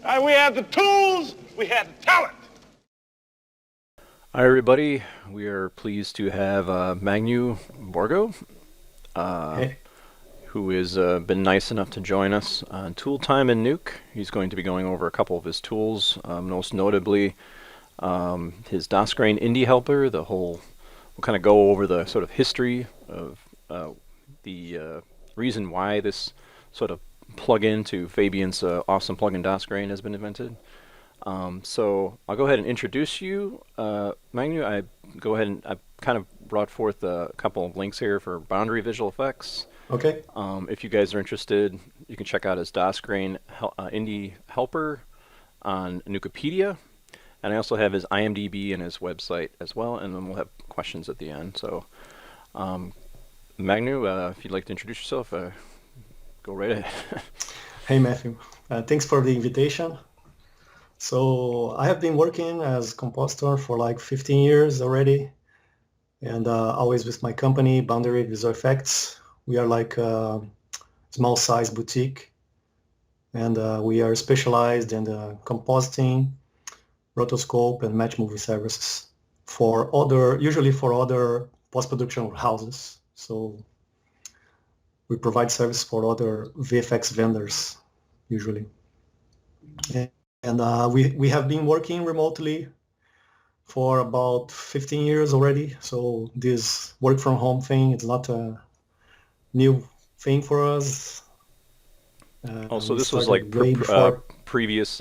We had the tools, we had the talent. Hi everybody, we are pleased to have Magno Borgo, Hey. who has been nice enough to join us on Tool Time in Nuke. He's going to be going over a couple of his tools, most notably his DasGrainIndieHelper. We'll kind of go over the sort of history of the reason why this sort of plugin to Fabian's awesome plugin DasGrain has been invented. So I'll go ahead and introduce you, Magno. I've kind of brought forth a couple of links here for boundary visual effects. Okay. If you guys are interested, you can check out his DasGrainIndieHelper on Nukepedia, and I also have his IMDb and his website as well, and then we'll have questions at the end. So, Magno, if you'd like to introduce yourself, go right ahead. Hey, Matthew. Thanks for the invitation. So I have been working as compositor for like 15 years already, and always with my company, Boundary Visual Effects. We are like a small size boutique, and we are specialized in compositing, rotoscope, and matchmove services usually for other post-production houses. So we provide service for other VFX vendors usually. And we have been working remotely for about 15 years already. So this work from home thing is not a new thing for us. Also, this was like previous.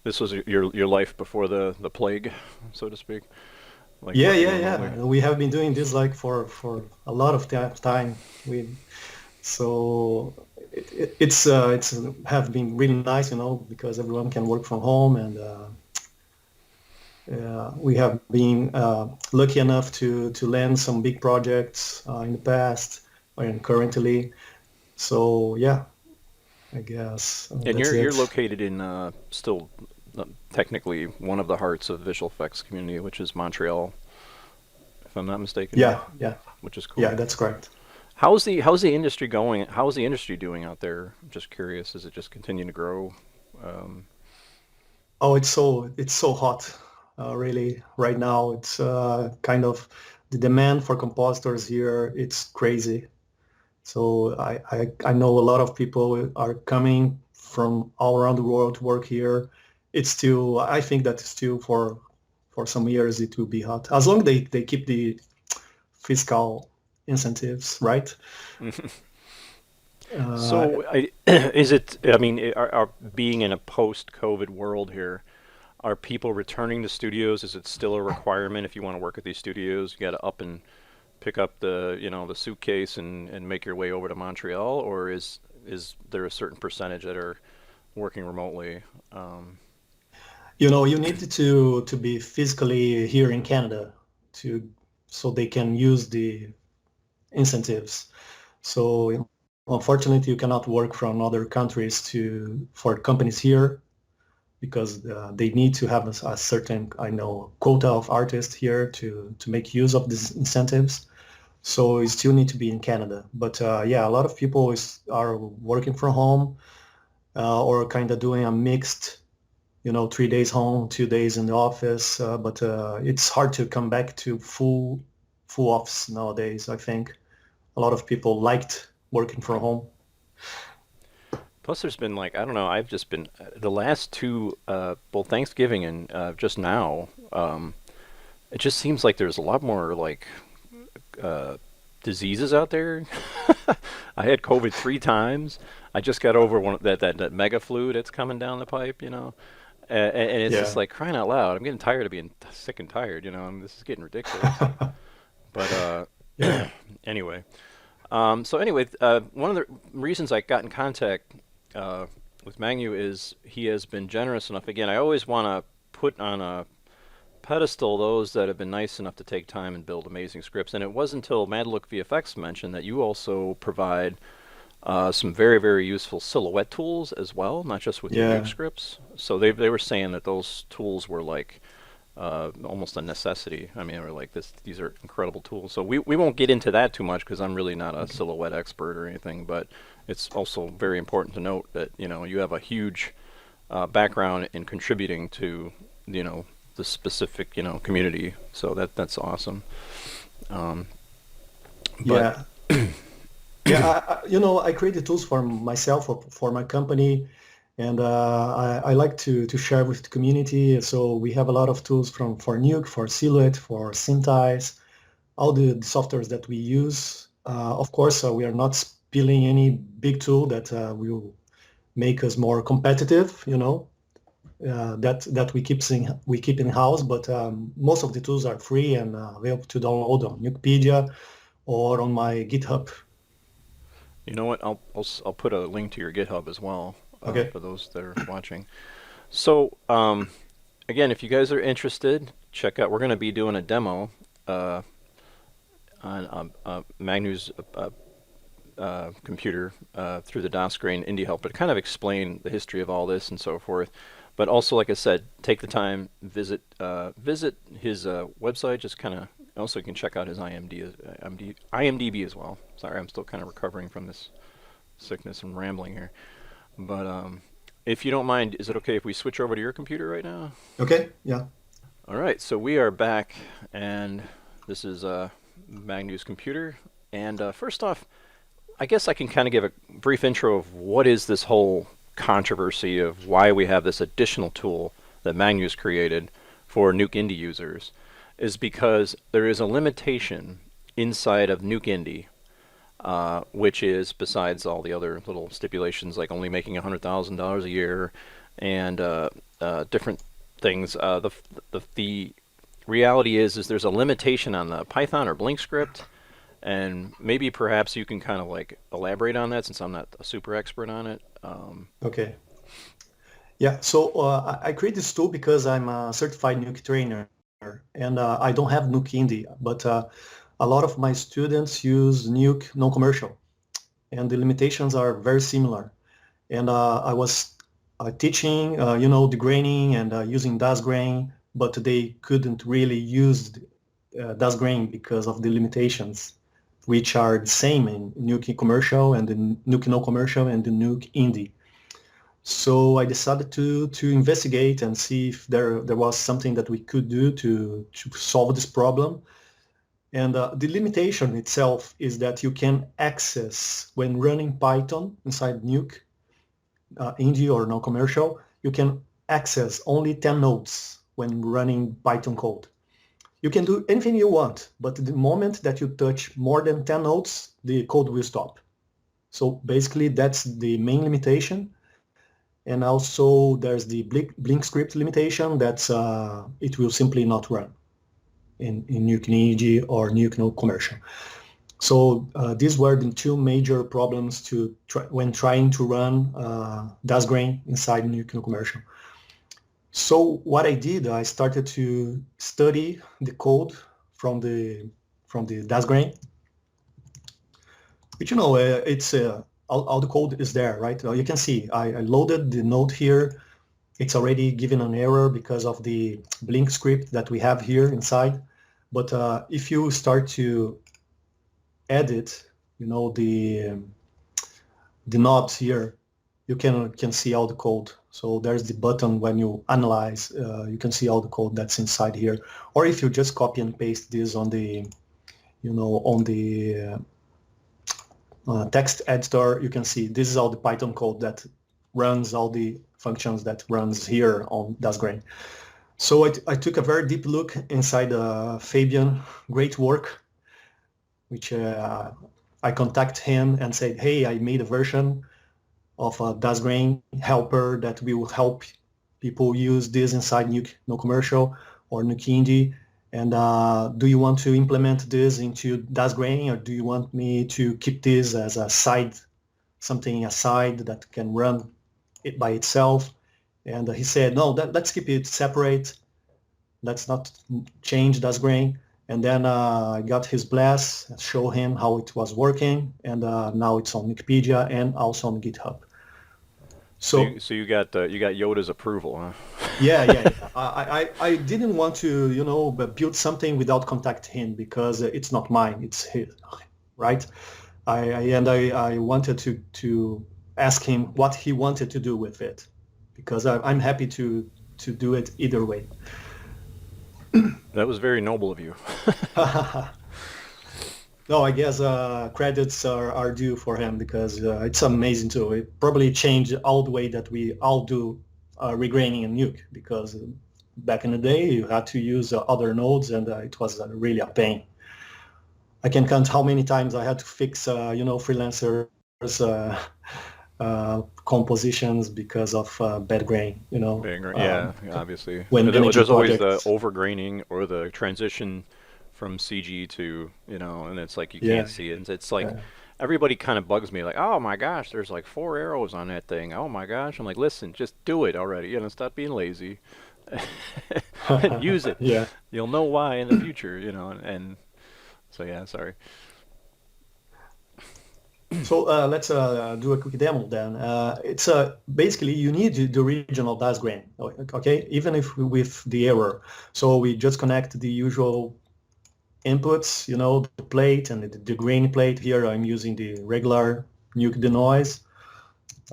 This was your life before the plague, so to speak. Like yeah. We have been doing this like for a lot of time. So it's have been really nice, because everyone can work from home, and we have been lucky enough to land some big projects in the past and currently. So yeah, I guess. And you're located in still technically one of the hearts of visual effects community, which is Montreal, if I'm not mistaken. Yeah. Which is cool. Yeah, that's correct. How's the industry going? How's the industry doing out there? I'm just curious. Is it just continuing to grow? Oh, it's so hot, really. Right now, it's kind of the demand for compositors here. It's crazy. So I know a lot of people are coming from all around the world to work here. I think that still for some years it will be hot, as long as they keep the fiscal incentives, right? So, is it? I mean, are being in a post-COVID world here, are people returning to studios? Is it still a requirement if you want to work at these studios? You got to up and pick up the suitcase and make your way over to Montreal, or is there a certain percentage that are working remotely? You need to be physically here in Canada so they can use the incentives. So unfortunately, you cannot work from other countries for companies here, because they need to have a certain, quota of artists here to make use of these incentives. So you still need to be in Canada. But yeah, a lot of people are working from home, or kind of doing a mixed, 3 days home, 2 days in the office. But it's hard to come back to full office nowadays. I think a lot of people liked working from home. Plus, there's been I don't know. I've just been the last two, both Thanksgiving and just now. It just seems like there's a lot more diseases out there. I had COVID 3 times. I just got over that mega flu that's coming down the pipe. And it's just like, crying out loud. I'm getting tired of being sick and tired. This is getting ridiculous. But anyway. One of the reasons I got in contact with Magno is he has been generous enough. Again, I always want to put on a pedestal those that have been nice enough to take time and build amazing scripts. And it wasn't until Madlook VFX mentioned that you also provide some very, very useful silhouette tools as well, not just with your Nuke scripts. So they were saying that those tools were almost a necessity. I mean, these are incredible tools. So we won't get into that too much because I'm really not a silhouette expert or anything, but it's also very important to note that you have a huge background in contributing to, the specific, community. So that's awesome. But Yeah. Yeah, I created tools for myself, for my company, and I like to share with the community. So we have a lot of tools for Nuke, for Silhouette, for Synthesize, all the softwares that we use. Of course, we are not spilling any big tool that will make us more competitive, that we keep in house. But most of the tools are free and available to download on Nukepedia or on my GitHub. you know what? I'll put a link to your GitHub as well Okay. for those that are watching. So again, if you guys are interested, check out. We're going to be doing a demo on Magno's computer through the DasGrainIndieHelper to kind of explain the history of all this and so forth. But also, like I said, take the time, visit his website. Just kind of also you can check out his IMDb as well. Sorry, I'm still kind of recovering from this sickness and rambling here. But if you don't mind, is it okay if we switch over to your computer right now? Okay. Yeah. All right, so we are back, and this is Magno's computer. And first off, I guess I can kind of give a brief intro of what is this whole controversy of why we have this additional tool that Magno's created for NukeIndie users, is because there is a limitation inside of NukeIndie, which is, besides all the other little stipulations like only making $100,000 a year and different things, the reality is there's a limitation on the Python or Blink script. And maybe perhaps you can kind of like elaborate on that, since I'm not a super expert on it. Okay. Yeah. So I created this tool because I'm a certified Nuke trainer, and I don't have Nuke Indie, but a lot of my students use Nuke non-commercial, and the limitations are very similar. And I was teaching, degraining and using DasGrain, but they couldn't really use DasGrain because of the limitations, which are the same in Nuke commercial and the Nuke no commercial and the Nuke Indie. So I decided to investigate and see if there was something that we could do to solve this problem. And the limitation itself is that you can access, when running Python inside Nuke Indie or non-commercial, you can access only 10 nodes when running Python code. You can do anything you want, but the moment that you touch more than 10 nodes, the code will stop. So basically, that's the main limitation. And also, there's the Blink script limitation that it will simply not run in NukeIndie or Nuke no commercial. So these were the two major problems when trying to run DasGrain inside Nuke no commercial. So what I did, I started to study the code from the DasGrain, which it's all the code is there, right? You can see I loaded the node here. It's already given an error because of the Blink script that we have here inside. But if you start to edit, the nodes here, you can see all the code. So there's the button when you analyze, you can see all the code that's inside here. Or if you just copy and paste this on the, on the text editor, you can see this is all the Python code that runs all the functions that runs here on DasGrain. So I took a very deep look inside Fabian, great work, which I contact him and said, hey, I made a version of a DasGrainIndieHelper that will help people use this inside Nuke no commercial or NukeIndie. And do you want to implement this into DasGrain, or do you want me to keep this as a something aside that can run it by itself? And he said, no, let's keep it separate. Let's not change DasGrain. And then I got his bless, show him how it was working, and now it's on Nukepedia and also on GitHub. So you got Yoda's approval, huh? Yeah. I didn't want to build something without contacting him because it's not mine, it's his, right? I wanted to ask him what he wanted to do with it. because I'm happy to do it either way. That was very noble of you. No, I guess credits are due for him because it's amazing too. It probably changed all the way that we all do regraining in Nuke, because back in the day you had to use other nodes, and it was really a pain. I can count how many times I had to fix, freelancers' compositions because of bad grain. Yeah, obviously. When managing There's always the projects. overgraining or the transition from CG to, and it's like you Yeah, can't see it. It's like yeah, everybody kind of bugs me, like, oh my gosh, there's like 4 arrows on that thing. Oh my gosh. I'm like, listen, just do it already. Stop being lazy. And use it. yeah. You'll know why in the future, and so yeah, sorry. So let's do a quick demo then. It's basically you need the original DasGrain, okay? Even if with the error. So we just connect the usual inputs, the plate and the grain plate. Here I'm using the regular Nuke denoise.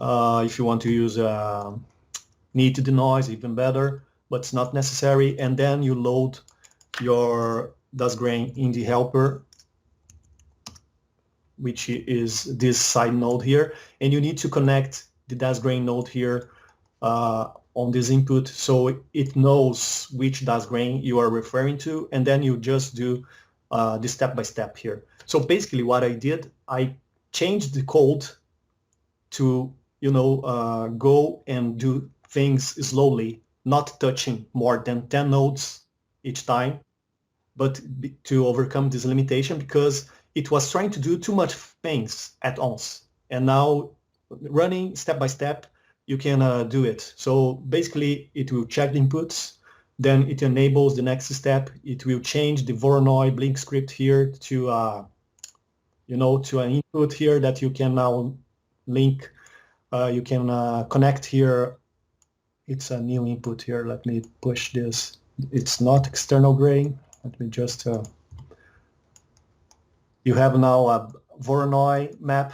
If you want to use need to denoise, even better, but it's not necessary. And then you load your DasGrainIndieHelper, which is this side node here, and you need to connect the DasGrain node here on this input so it knows which DasGrain you are referring to, and then you just do the step-by-step here. So basically what I did, I changed the code to go and do things slowly, not touching more than 10 nodes each time, but to overcome this limitation, because it was trying to do too much things at once. And now running step by step, you can do it. So basically it will check the inputs, then it enables the next step. It will change the Voronoi blink script here to to an input here that you can now link. You can connect here. It's a new input here. Let me push this. It's not external grain. Let me just, you have now a Voronoi map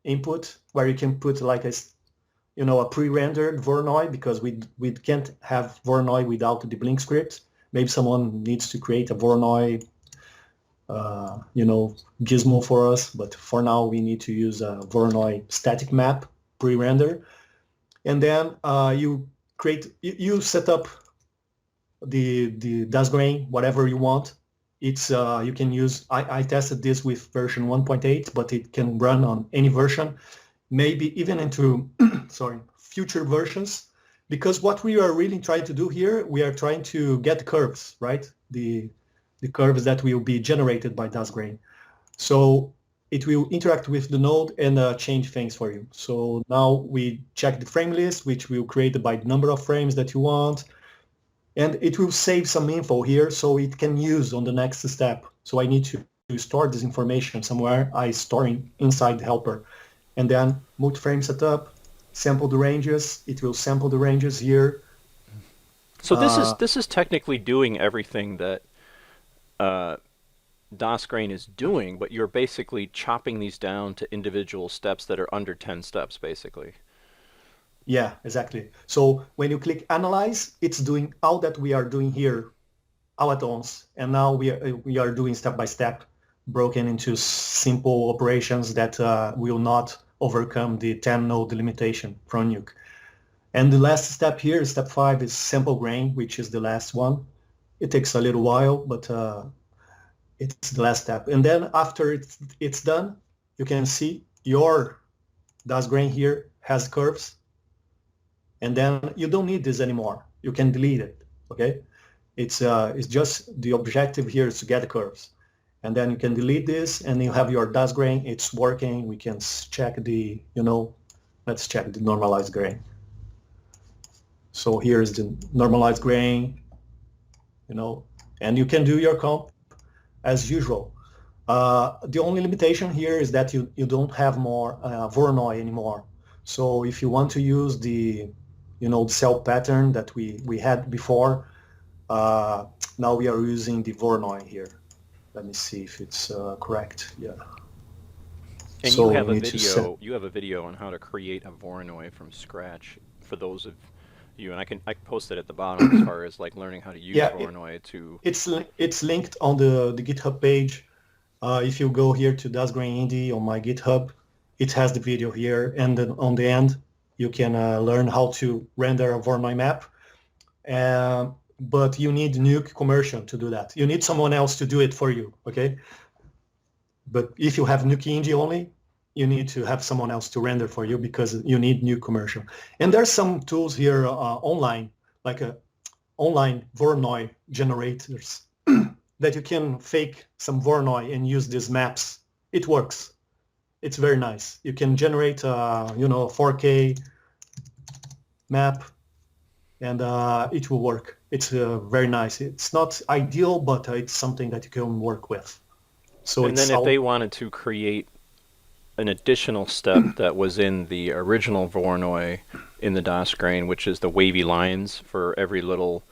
input where you can put like a pre-rendered Voronoi, because we can't have Voronoi without the blink script. Maybe someone needs to create a Voronoi, gizmo for us, but for now we need to use a Voronoi static map pre-render. And then you set up the DasGrain, whatever you want. It's you can use, I tested this with version 1.8, but it can run on any version, maybe even into future versions, because what we are really trying to do here, we are trying to get curves, right? The curves that will be generated by DasGrain. So it will interact with the node and change things for you. So now we check the frame list, which will create by the number of frames that you want. And it will save some info here so it can use on the next step. So I need to store this information somewhere. I store it inside the helper. And then multi-frame setup, sample the ranges. It will sample the ranges here. So this is technically doing everything that DasGrain is doing, but you're basically chopping these down to individual steps that are under 10 steps, basically. Yeah, exactly. So when you click Analyze, it's doing all that we are doing here all at once. And now we are doing step by step, broken into simple operations that will not overcome the 10 node limitation from Nuke. And the last step here, step 5, is sample grain, which is the last one. It takes a little while, but it's the last step. And then after it's done, you can see your DasGrain here has curves. And then you don't need this anymore. You can delete it, okay? It's just the objective here is to get the curves. And then you can delete this and you have your DasGrain. It's working. We can check the, let's check the normalized grain. So here's the normalized grain, and you can do your comp as usual. The only limitation here is that you don't have more Voronoi anymore. So if you want to use the the cell pattern that we had before, now we are using the Voronoi here. Let me see if it's correct. Yeah. And so you have a video on how to create a Voronoi from scratch for those of you, and I can post it at the bottom as far as like learning how to use Yeah, Voronoi to. it's linked on the GitHub page. If you go here to DasGrainIndie on my GitHub, it has the video here, and then on the end you can learn how to render a Voronoi map. But you need Nuke commercial to do that. You need someone else to do it for you, okay? But if you have NukeIndie only, you need to have someone else to render for you because you need Nuke commercial. And there's some tools here online, like online Voronoi generators that you can fake some Voronoi and use these maps. It works. It's very nice. You can generate, you know, a 4K map, and it will work. It's very nice. It's not ideal, but it's something that you can work with. So And then if they wanted to create an additional step that was in the original Voronoi in the DasGrain, which is the wavy lines for every little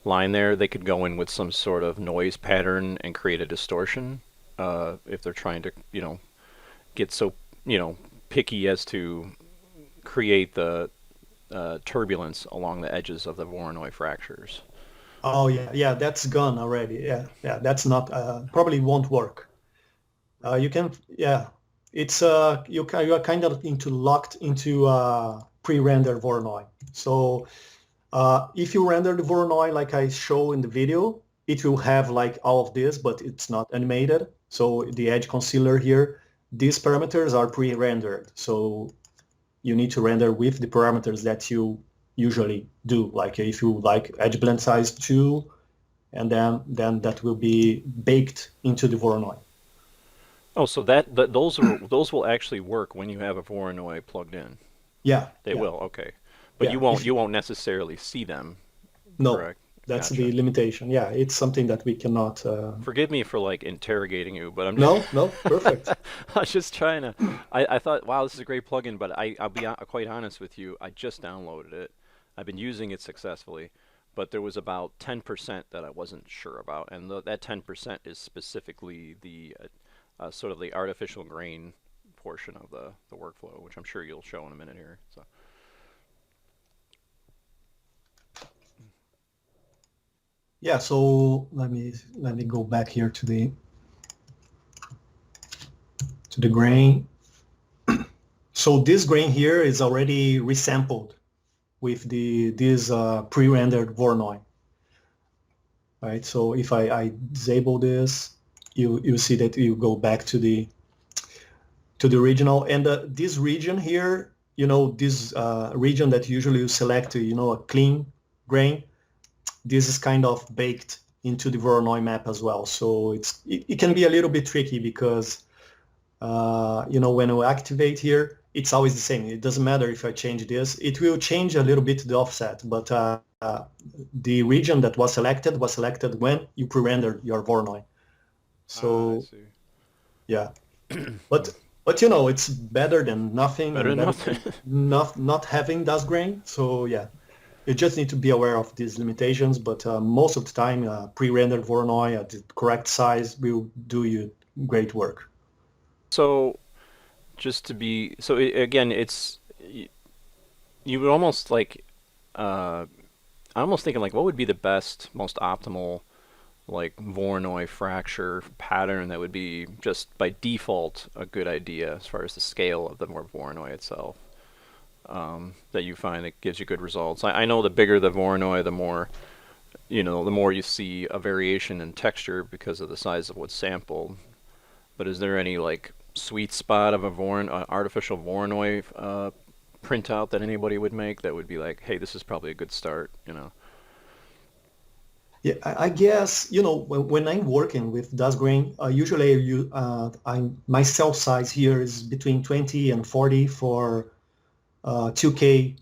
line there, they could go in with some sort of noise pattern and create a distortion if they're trying to, you know, get so, you know, picky as to create the turbulence along the edges of the Voronoi fractures. Oh yeah, that's gone already. Yeah, that's not probably won't work. You can, yeah, it's you are kind of locked into pre-rendered Voronoi. So if you render the Voronoi like I show in the video, it will have like all of this, but it's not animated. So the edge concealer here, these parameters are pre-rendered. So you need to render with the parameters that you usually do. Like if you like edge blend size 2, and then that will be baked into the Voronoi. Oh, so those will actually work when you have a Voronoi plugged in. Yeah, They yeah, will, okay. But yeah. you won't necessarily see them, No, correct? that's Gotcha. the limitation. Yeah, it's something that we cannot. Forgive me for like interrogating you, but I'm No, no, perfect. I was just trying to. I thought, wow, this is a great plugin, but I'll be quite honest with you. I just downloaded it. I've been using it successfully, but there was about 10% that I wasn't sure about, and that 10% is specifically the sort of the artificial grain portion of the workflow, which I'm sure you'll show in a minute here. So. Yeah, so let me go back here to the grain. So this grain here is already resampled with this pre-rendered Voronoi. Right. So if I disable this, you see that you go back to the original, and this region here, you know, this region that usually you select, you know, a clean grain. This is kind of baked into the Voronoi map as well. So it can be a little bit tricky because, you know, when we activate here, it's always the same. It doesn't matter if I change this. It will change a little bit the offset, but the region that was selected when you pre-rendered your Voronoi. So, I see. yeah. But you know, it's better than nothing. Better and than better nothing. than not having DasGrain. So yeah. You just need to be aware of these limitations, but most of the time, pre-rendered Voronoi at the correct size will do you great work. So, just to be so again, it's you would almost like I'm almost thinking like what would be the best, most optimal like Voronoi fracture pattern that would be just by default a good idea as far as the scale of the Voronoi itself. That you find that gives you good results. I know the bigger the Voronoi, the more, you know, the more you see a variation in texture because of the size of what's sampled. But is there any like sweet spot of a artificial Voronoi printout that anybody would make that would be like, hey, this is probably a good start, you know? Yeah, I guess, you know, when I'm working with DasGrain, usually my cell size here is between 20 and 40 for 2K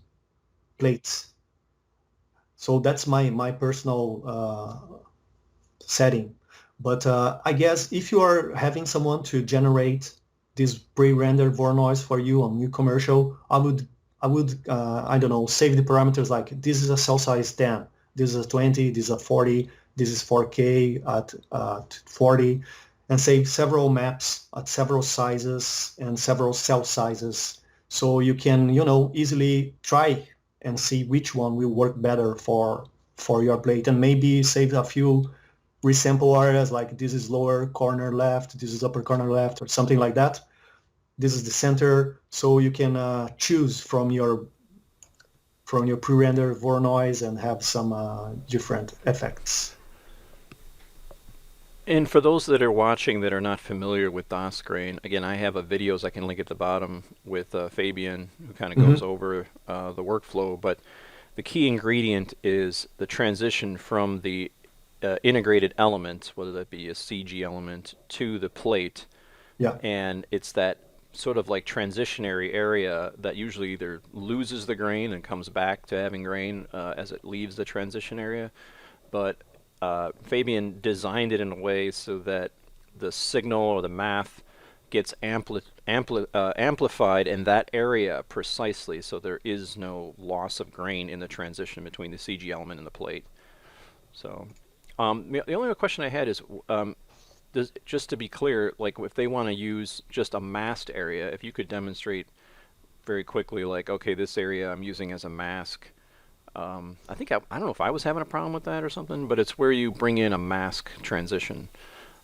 plates. So that's my personal setting. But I guess if you are having someone to generate these pre-rendered Voronoi for you on new commercial, I would I don't know, save the parameters like this is a cell size 10, this is a 20, this is a 40, this is 4K at 40, and save several maps at several sizes and several cell sizes. So you can, you know, easily try and see which one will work better for your plate, and maybe save a few resample areas, like this is lower corner left, this is upper corner left, or something like that. This is the center, so you can choose from your pre-rendered Voronoi and have some different effects. And for those that are watching that are not familiar with DasGrain, again, I have a videos I can link at the bottom with Fabian, who kind of goes over the workflow. But the key ingredient is the transition from the integrated element, whether that be a CG element, to the plate. Yeah. And it's that sort of like transitionary area that usually either loses the grain and comes back to having grain as it leaves the transition area. But Fabian designed it in a way so that the signal or the math gets amplified in that area precisely, so there is no loss of grain in the transition between the CG element and the plate. So the only other question I had is, just to be clear, like if they want to use just a masked area, if you could demonstrate very quickly, like, okay, this area I'm using as a mask. I think I don't know if I was having a problem with that or something, but it's where you bring in a mask transition.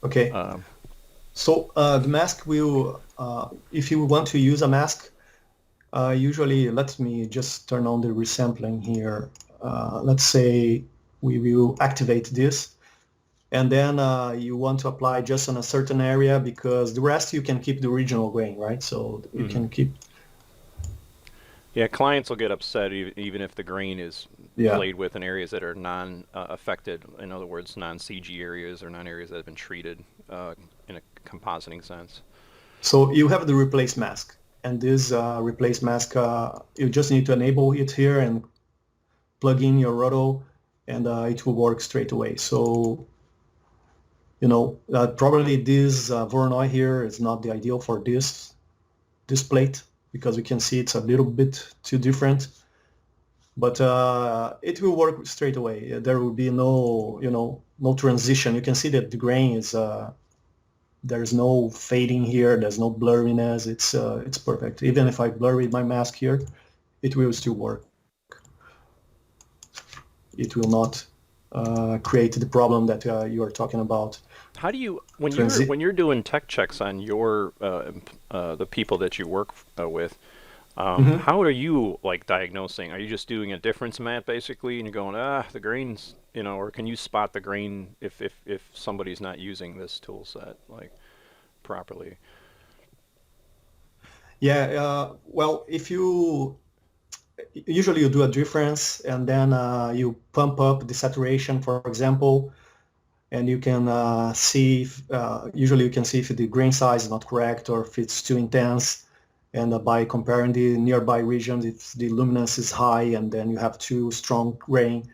Okay. So the mask will, if you want to use a mask, usually, let me just turn on the resampling here. Let's say we will activate this, and then you want to apply just on a certain area, because the rest you can keep the original grain, right? So you can keep. Yeah, clients will get upset even if the grain is played with in areas that are non-affected. In other words, non-CG areas or non-areas that have been treated in a compositing sense. So you have the replace mask, and this replace mask, you just need to enable it here and plug in your roto, and it will work straight away. So, probably this Voronoi here is not the ideal for this plate, because we can see it's a little bit too different, but it will work straight away. There will be no transition. You can see that the grain is, there's no fading here, there's no blurriness. It's perfect. Even if I blur with my mask here, it will still work. It will not create the problem that you are talking about. How do you, when you're doing tech checks on your the people that you work with, how are you like diagnosing? Are you just doing a difference map basically, and you're going, the grains, or can you spot the grain if somebody's not using this tool set like properly? Yeah. Well, if you usually you do a difference, and then you pump up the saturation, for example. And you can see if, usually you can see if the grain size is not correct or if it's too intense. And by comparing the nearby regions, if the luminance is high and then you have too strong grain,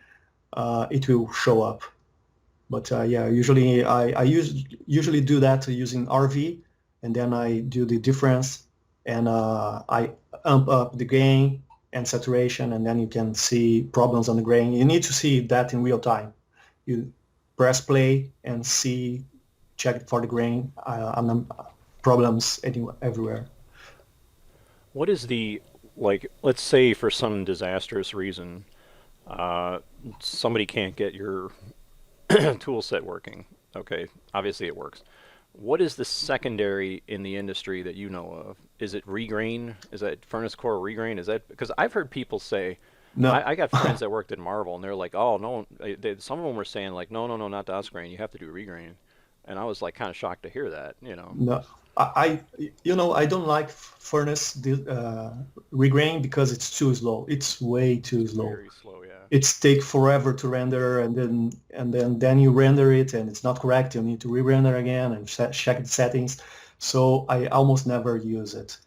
it will show up. But yeah, usually I usually do that using RV, and then I do the difference, and I amp up the gain and saturation, and then you can see problems on the grain. You need to see that in real time. You press play and check for the grain problems everywhere. What is the, like, let's say for some disastrous reason, somebody can't get your tool set working. Okay, obviously it works. What is the secondary in the industry that you know of? Is it regrain? Is that furnace core regrain? Is that, because I've heard people say, no. I got friends that worked at Marvel, and they're like, oh, no, some of them were saying, like, no, not DasGrain, you have to do regrain. And I was, like, kind of shocked to hear that, No, I don't like furnace regrain because it's too slow. It's way too slow. Very slow, yeah. It's take forever to render, and then you render it, and it's not correct. You need to re-render again and check the settings. So I almost never use it.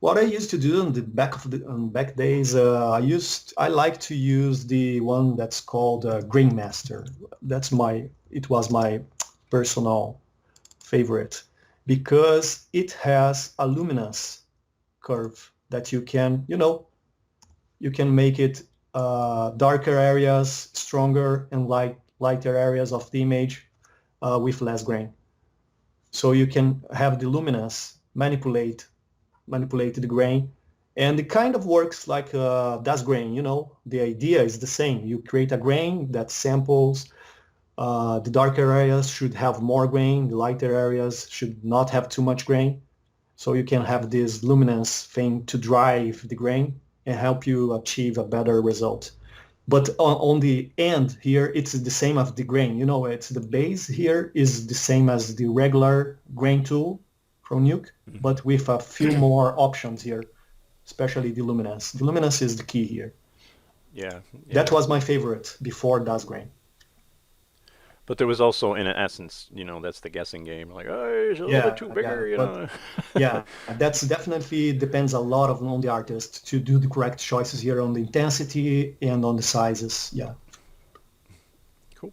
What I used to do on the back days, I like to use the one that's called Grain Master. It was my personal favorite, because it has a luminance curve that you can make it darker areas stronger and lighter areas of the image with less grain. So you can have the luminance manipulate the grain, And it kind of works like DasGrain, the idea is the same. You create a grain that samples. The darker areas should have more grain. The lighter areas should not have too much grain. So you can have this luminance thing to drive the grain and help you achieve a better result. But on the end here, it's the same as the grain. It's the base here is the same as the regular grain tool from Nuke, but with a few more options here, especially the luminance. The luminance is the key here. Yeah. That was my favorite before DasGrain. But there was also, in essence, that's the guessing game. Like, oh, it's a little bit too bigger, Yeah, that's definitely depends a lot on the artist to do the correct choices here on the intensity and on the sizes. Yeah. Cool.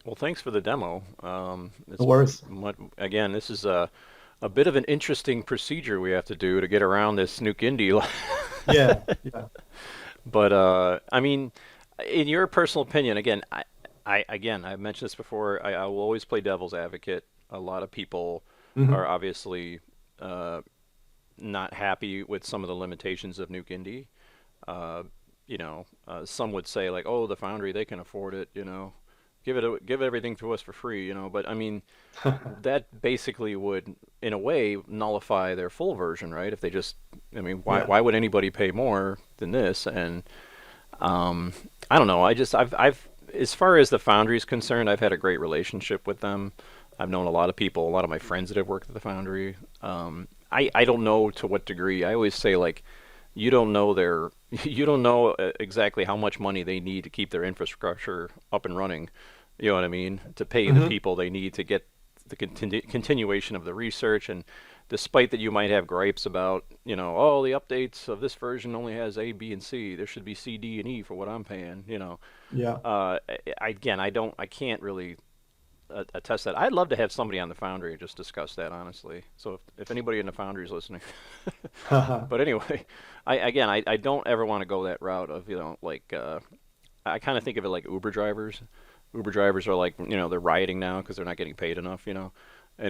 Well, thanks for the demo. No worries. Again, this is a bit of an interesting procedure we have to do to get around this Nuke Indie. Yeah. But I mean, in your personal opinion, again, I've mentioned this before. I will always play devil's advocate. A lot of people are obviously not happy with some of the limitations of Nuke Indie. Some would say like, "Oh, the Foundry, they can afford it." Give everything to us for free. But I mean, that basically would, in a way, nullify their full version, right? If they just, why would anybody pay more than this? And I don't know. I've as far as the Foundry is concerned, I've had a great relationship with them. I've known a lot of people, a lot of my friends that have worked at the Foundry. I don't know to what degree. I always say, like, you don't know exactly how much money they need to keep their infrastructure up and running. You know what I mean? To pay the people they need to get the continuation of the research. And despite that you might have gripes about, oh, the updates of this version only has A, B, and C. There should be C, D, and E for what I'm paying, Yeah. I can't really attest that. I'd love to have somebody on the Foundry and just discuss that, honestly. So if anybody in the Foundry is listening. But anyway, I don't ever want to go that route of, I kind of think of it like Uber drivers. Uber drivers are like, they're rioting now because they're not getting paid enough, and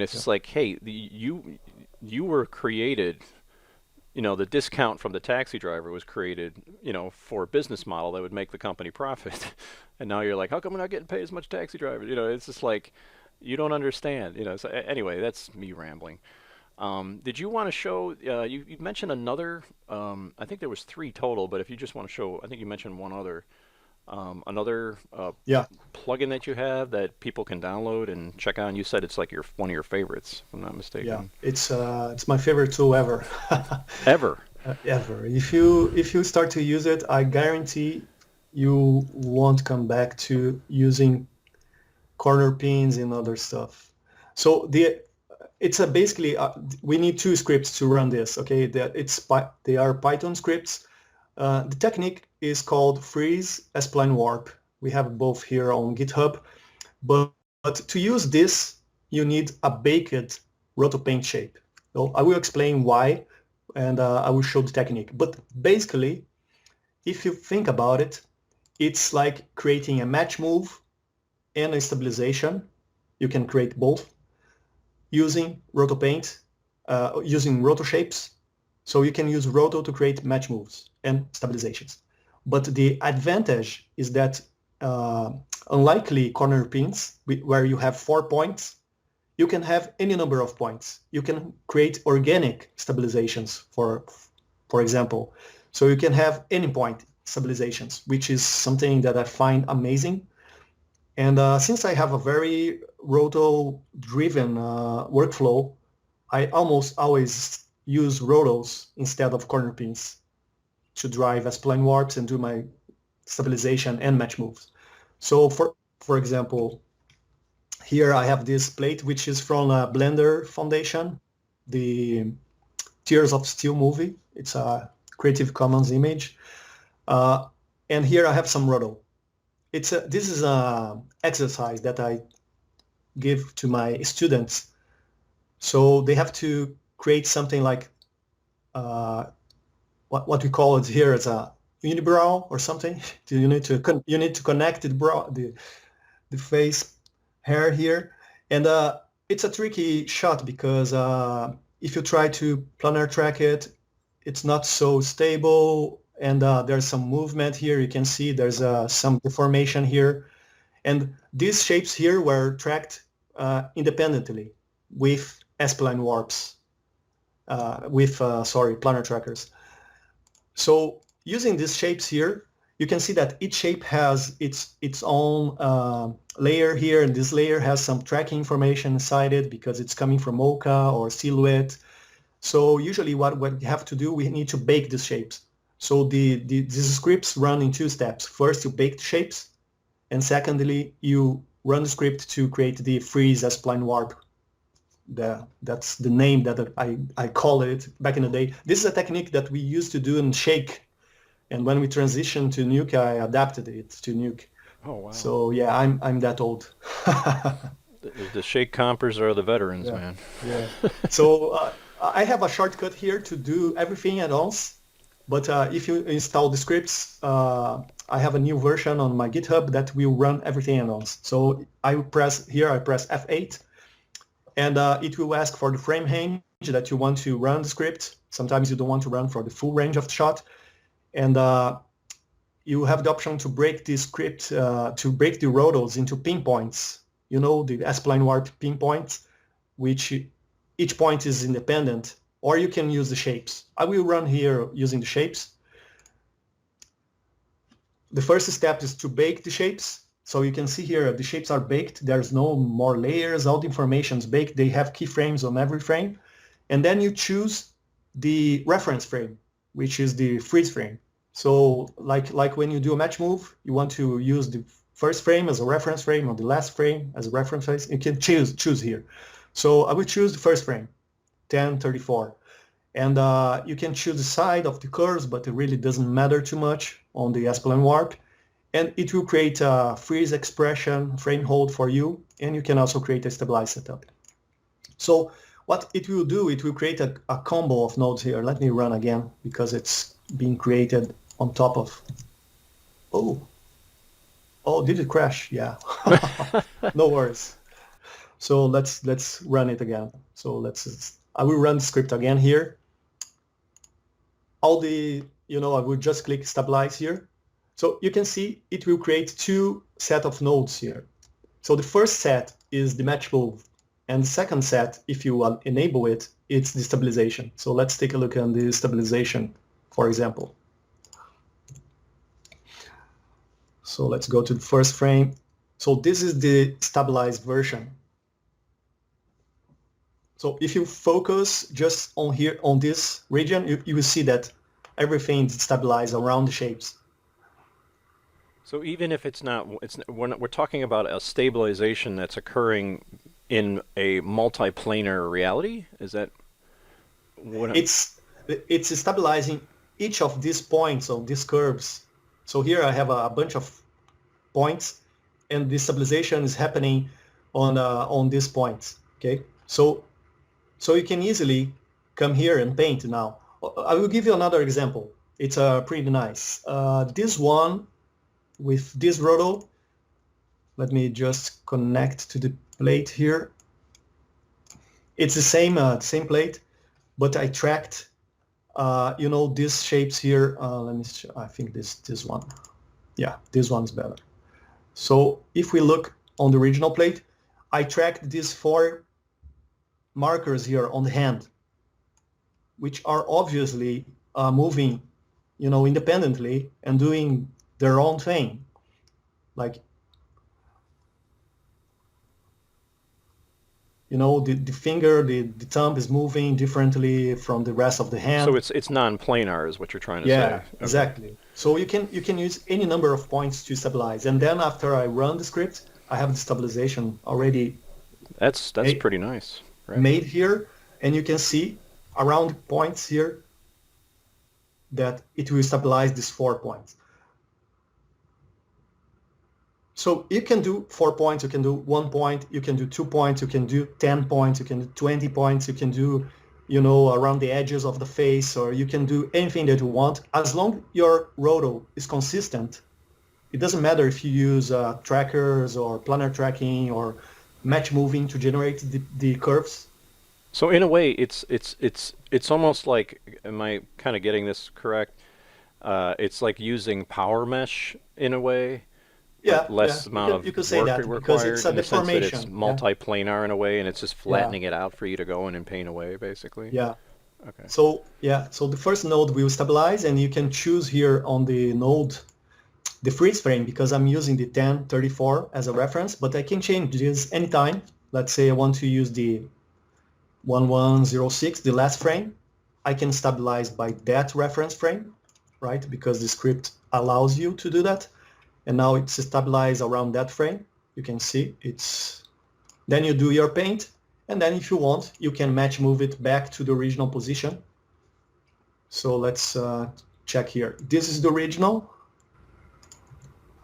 it's just like, hey, you were created, the discount from the taxi driver was created, for a business model that would make the company profit. And now you're like, how come we're not getting paid as much taxi drivers? It's just like, you don't understand, So anyway, that's me rambling. Did you want to show, you mentioned another, I think there was 3 total, but if you just want to show, I think you mentioned one other. Another plugin that you have that people can download and check out. And you said it's like one of your favorites, if I'm not mistaken. Yeah, it's my favorite tool ever. Ever. Ever. If you start to use it, I guarantee you won't come back to using corner pins and other stuff. So it's basically we need 2 scripts to run this. Okay, they are Python scripts. The technique is called freeze spline warp. We have both here on GitHub, but to use this, you need a baked rotopaint shape. So I will explain why, and I will show the technique. But basically, if you think about it, it's like creating a match move and a stabilization. You can create both using rotopaint, using roto shapes. So you can use roto to create match moves and stabilizations. But the advantage is that unlikely corner pins where you have 4 points, you can have any number of points. You can create organic stabilizations, for example. So you can have any point stabilizations, which is something that I find amazing. And since I have a very roto-driven workflow, I almost always use rotos instead of corner pins to drive spline warps and do my stabilization and match moves. So for example, here I have this plate, which is from a Blender Foundation, the Tears of Steel movie. It's a Creative Commons image. And here I have some roto. This is an exercise that I give to my students. So they have to create something like what we call it here as a unibrow or something. You need to connect the face hair here, and it's a tricky shot because if you try to planar track it, it's not so stable, and there's some movement here. You can see there's some deformation here. And these shapes here were tracked independently with spline warps, planar trackers. So using these shapes here, you can see that each shape has its own layer here, and this layer has some tracking information inside it because it's coming from Mocha or Silhouette. So usually what we have to do, we need to bake these shapes. So these scripts run in two steps. First, you bake the shapes, and secondly, you run the script to create the freeze spline warp. That's the name that I call it back in the day. This is a technique that we used to do in Shake. And when we transitioned to Nuke, I adapted it to Nuke. Oh, wow. So yeah, I'm that old. The Shake compers are the veterans, man. Yeah. So I have a shortcut here to do everything at once. But if you install the scripts, I have a new version on my GitHub that will run everything at once. So I press F8, and it will ask for the frame range that you want to run the script. Sometimes you don't want to run for the full range of the shot. And you have the option to break the script, to break the rotors into pinpoints. You know, the spline warp pinpoints, which each point is independent, or you can use the shapes. I will run here using the shapes. The first step is to bake the shapes. So you can see here, the shapes are baked. There's no more layers. All the information is baked. They have keyframes on every frame. And then you choose the reference frame, which is the freeze frame. So like when you do a match move, you want to use the first frame as a reference frame or the last frame as a reference frame. You can choose here. So I will choose the first frame, 1034. And you can choose the side of the curves, but it really doesn't matter too much on the spline warp. And it will create a freeze expression frame hold for you. And you can also create a stabilized setup. So what it will do, it will create a combo of nodes here. Let me run again because it's being created on top of, oh, did it crash? Yeah, no worries. So let's run it again. So I will run the script again here. I will just click stabilize here. So you can see it will create two set of nodes here. So the first set is the match move. And the second set, if you enable it, it's the stabilization. So let's take a look at the stabilization, for example. So let's go to the first frame. So this is the stabilized version. So if you focus just on here, on this region, you will see that everything is stabilized around the shapes. So even if we're talking about a stabilization that's occurring in a multi-planar reality? Is that what it's stabilizing each of these points on these curves. So here I have a bunch of points, and the stabilization is happening on these points. Okay, so you can easily come here and paint now. I will give you another example. It's pretty nice. This one with this roto. Let me just connect to the plate here. It's the same plate, but I tracked, these shapes here. Let me. I think this one. Yeah, this one's better. So if we look on the original plate, I tracked these 4 markers here on the hand, which are obviously moving, independently and doing their own thing. Like, the finger, the thumb is moving differently from the rest of the hand. So it's non-planar is what you're trying to say. Yeah, exactly. So you can use any number of points to stabilize. And then after I run the script, I have the stabilization already. That's pretty nice. Right? Made here, and you can see around points here that it will stabilize these 4 points. So you can do 4 points, you can do 1 point, you can do 2 points, you can do 10 points, you can do 20 points, you can do, around the edges of the face, or you can do anything that you want. As long as your roto is consistent, it doesn't matter if you use trackers or planar tracking or match moving to generate the curves. So in a way, it's It's almost like, am I kind of getting this correct? It's like using power mesh in a way, but Yeah, less amount you of could say work that because it's required a in the sense that it's deformation. Yeah, multi-planar in a way, and it's just yeah, flattening it out for you to go in and paint away, basically. yeah. Okay. So yeah, so the first node will stabilize, and you can choose here on the node the freeze frame because I'm using the 1034 as a reference, but I can change this anytime. Let's say I want to use the 1106, the last frame. I can stabilize by that reference frame, right? Because the script allows you to do that. And now it's stabilized around that frame. You can see it's, then you do your paint. And then if you want, you can match move it back to the original position. So let's check here. This is the original.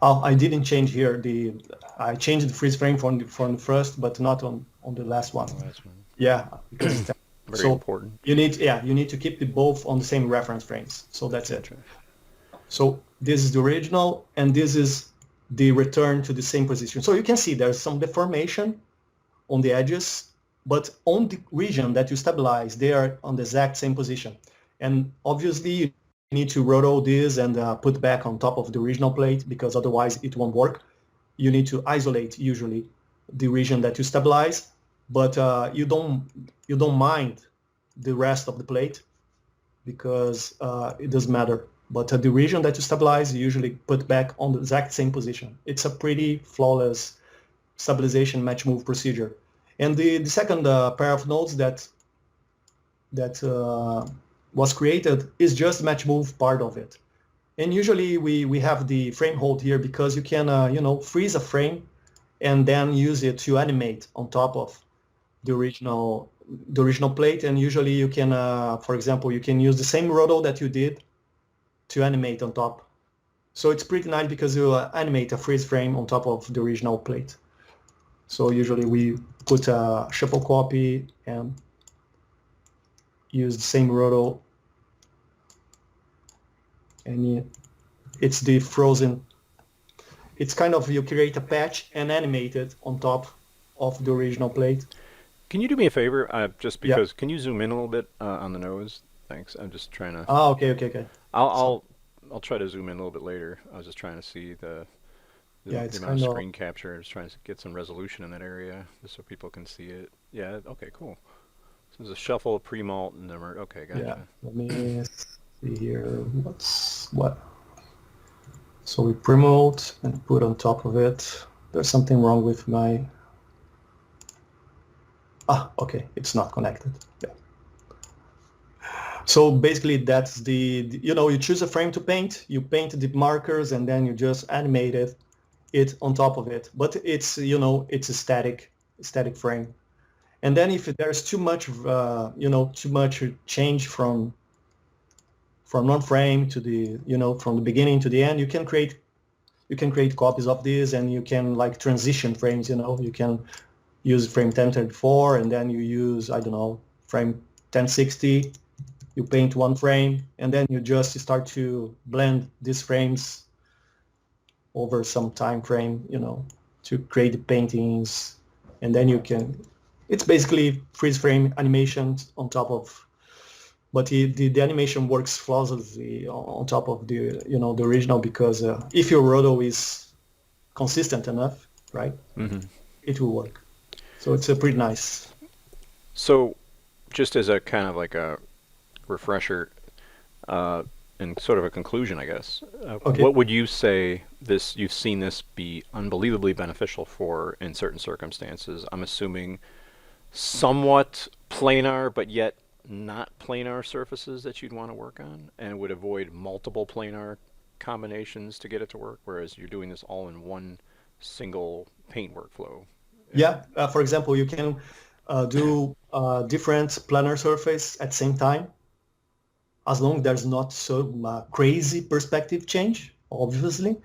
Oh, I didn't change here. I changed the freeze frame from the first, but not on the last one. The last one. Yeah, because it's Very so important. you need to keep the both on the same reference frames. So that's it. Gotcha. So this is the original, and this is the return to the same position. So you can see there's some deformation on the edges, but on the region that you stabilize, they are on the exact same position. And obviously, you need to roto this and put back on top of the original plate because otherwise it won't work. You need to isolate usually the region that you stabilize, but you don't mind the rest of the plate because it doesn't matter. But the region that you stabilize, you usually put back on the exact same position. It's a pretty flawless stabilization match move procedure. And the second pair of nodes that was created is just match move part of it. And usually we have the frame hold here because you can freeze a frame and then use it to animate on top of the original plate. And usually you can, for example, you can use the same roto that you did to animate on top. So it's pretty nice because you animate a freeze frame on top of the original plate. So usually we put a shuffle copy and use the same roto, and it's the frozen. It's kind of you create a patch and animate it on top of the original plate. Can you do me a favor? Just Yeah. because, can you zoom in a little bit on the nose? Thanks. I'm just trying to. Ah, okay. I'll try to zoom in a little bit later. I was just trying to see the It's amount kind of of, screen capture. Just trying to get some resolution in that area, just so people can see it. Yeah. Okay. Cool. So there's a shuffle, pre-malt, and then okay. Gotcha. yeah. Let me see here. What? So we promote and put on top of it. There's something wrong with my. Okay. It's not connected. Yeah. So basically that's you choose a frame to paint, you paint the markers, and then you just animate it on top of it. But it's, it's a static frame. And then if there's too much, too much change from one frame to from the beginning to the end, you can create copies of this, and you can like transition frames, you can use frame 1034, and then you use, I don't know, frame 1060. You paint one frame, and then you just start to blend these frames over some time frame, to create the paintings. And then it's basically freeze frame animations on top of, but the animation works flawlessly on top of the original, because if your roto is consistent enough, right, it will work. So it's a pretty nice. So, just as a kind of like a refresher and sort of a conclusion, I guess. Okay. What would you say you've seen this be unbelievably beneficial for in certain circumstances? I'm assuming somewhat planar, but yet not planar surfaces that you'd want to work on, and would avoid multiple planar combinations to get it to work, whereas you're doing this all in one single paint workflow. Yeah. For example, you can do different planar surface at the same time, as long as there's not so crazy perspective change, obviously.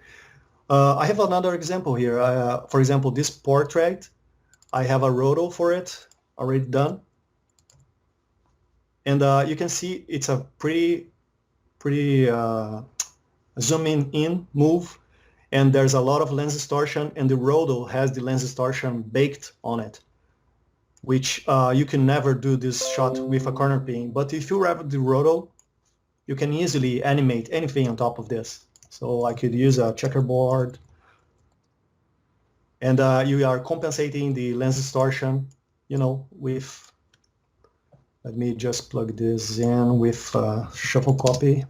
I have another example here. For example, this portrait, I have a roto for it already done. And you can see it's a pretty zooming in move. And there's a lot of lens distortion, and the roto has the lens distortion baked on it. which you can never do this shot with a corner pin. But if you have the roto, you can easily animate anything on top of this. So I could use a checkerboard, and you are compensating the lens distortion, with, let me just plug this in with shuffle copy.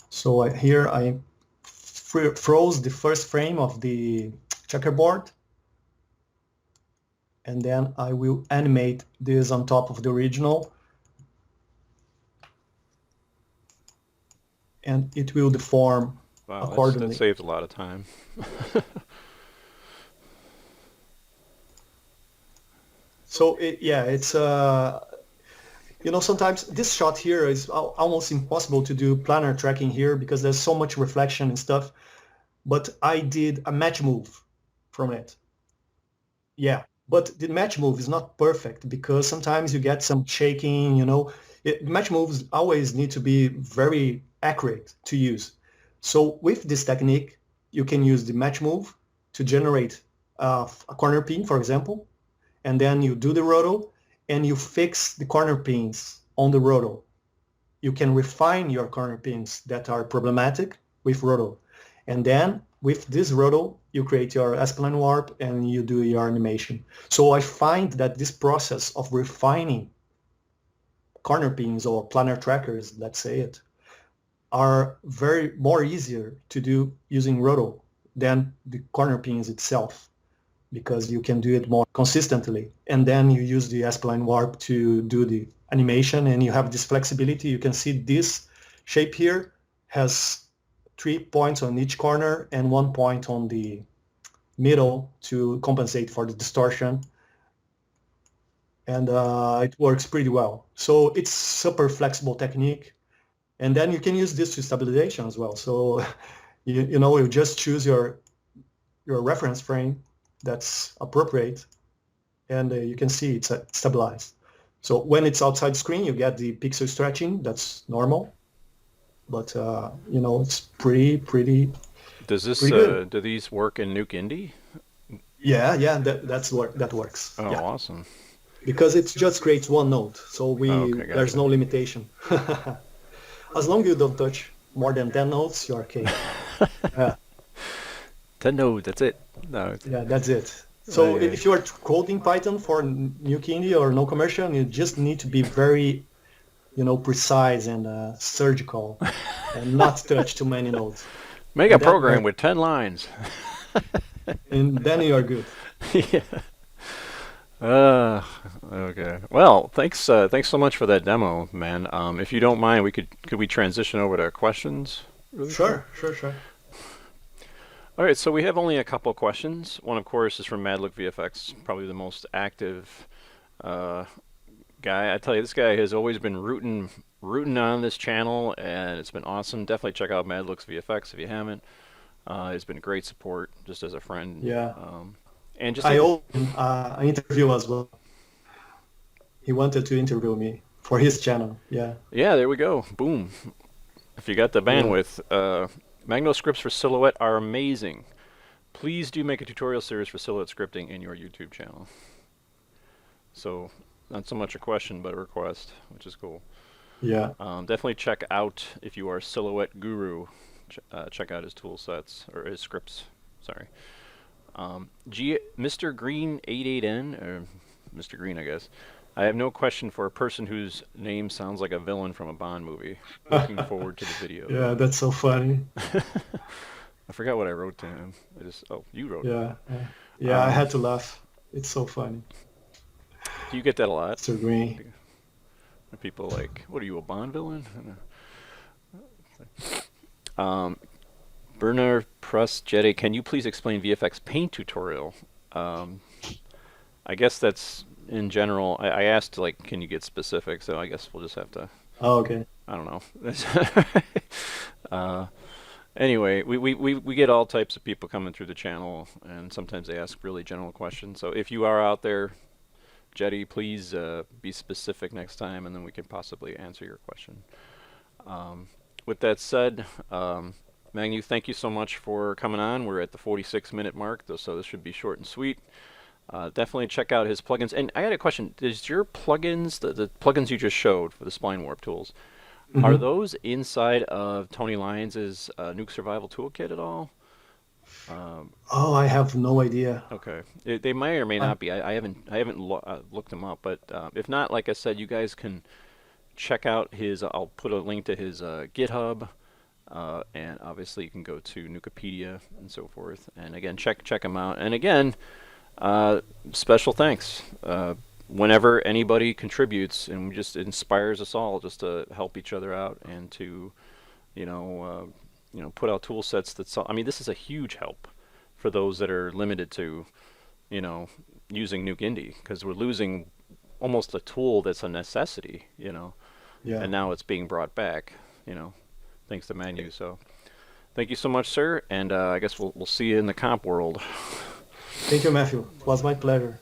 So here I froze the first frame of the checkerboard, and then I will animate this on top of the original, and it will deform accordingly. That saves a lot of time. So it's sometimes this shot here is almost impossible to do planar tracking here because there's so much reflection and stuff. But I did a match move from it. Yeah, but the match move is not perfect because sometimes you get some shaking. Match moves always need to be very accurate to use. So with this technique, you can use the match move to generate a corner pin, for example, and then you do the roto and you fix the corner pins on the roto. You can refine your corner pins that are problematic with roto. And then with this roto, you create your spline warp and you do your animation. So I find that this process of refining corner pins or planar trackers, let's say it, are more easier to do using roto than the corner pins itself, because you can do it more consistently. And then you use the spline warp to do the animation, and you have this flexibility. You can see this shape here has 3 points on each corner and 1 point on the middle to compensate for the distortion. And it works pretty well. So it's super flexible technique. And then you can use this to stabilization as well. So you just choose your reference frame that's appropriate, and you can see it's stabilized. So when it's outside screen, you get the pixel stretching. That's normal, but it's pretty. Does this good. do these work in Nuke Indie? Yeah, that works. Oh, yeah. Awesome. Because it just creates one node, so there's no limitation. As long as you don't touch more than 10 nodes, you're okay. 10 nodes, that's it. No. Yeah, that's it. So if you are coding Python for NukeIndie or no commercial, you just need to be very, precise and surgical and not touch too many nodes. Make a program with 10 lines. And then you are good. Yeah. Okay. Well, thanks so much for that demo, man. If you don't mind, could we transition over to questions? Really Sure. All right, so we have only a couple questions. One, of course, is from Madlook VFX, probably the most active guy. I tell you, this guy has always been rooting on this channel, and it's been awesome. Definitely check out Madlook's VFX if you haven't. It's been great support, just as a friend. Yeah. And just I owe him an interview as well. He wanted to interview me for his channel. Yeah. Yeah, there we go. Boom. If you got the bandwidth. Magno scripts for Silhouette are amazing. Please do make a tutorial series for Silhouette scripting in your YouTube channel. So, not so much a question, but a request, which is cool. Yeah. Definitely check out, if you are a Silhouette guru, check out his tool sets, or his scripts, sorry. Mr. Green 88N, or Mr. Green, I guess. I have no question for a person whose name sounds like a villain from a Bond movie. Looking forward to the video. Yeah, that's so funny. I forgot what I wrote to him. You wrote it. Yeah, I had to laugh. It's so funny. Do you get that a lot? Mr. Green. Are people like, what are you, a Bond villain? Bernard Press Jetty, can you please explain VFX Paint tutorial? I guess that's in general. I asked, like, can you get specific? So I guess we'll just have to. Oh, okay. I don't know. Anyway, we get all types of people coming through the channel, and sometimes they ask really general questions. So if you are out there, Jetty, please be specific next time, and then we can possibly answer your question. With that said, Magno, thank you so much for coming on. We're at the 46-minute mark, so this should be short and sweet. Definitely check out his plugins. And I had a question. Is your plugins, the plugins you just showed for the Spline Warp tools, are those inside of Tony Lyons' Nuke Survival Toolkit at all? Oh, I have no idea. Okay, they may or may not be. I haven't looked them up, but if not, like I said, you guys can check out his. I'll put a link to his GitHub, and obviously you can go to Nukepedia and so forth. And again, check him out. And again, special thanks. Whenever anybody contributes, and just inspires us all just to help each other out and to, put out tool sets that. I mean, this is a huge help for those that are limited to, using NukeIndie, because we're losing almost a tool that's a necessity, Yeah. and now it's being brought back, thanks to Magno. So, thank you so much, sir, and I guess we'll see you in the comp world. Thank you, Matthew. It was my pleasure.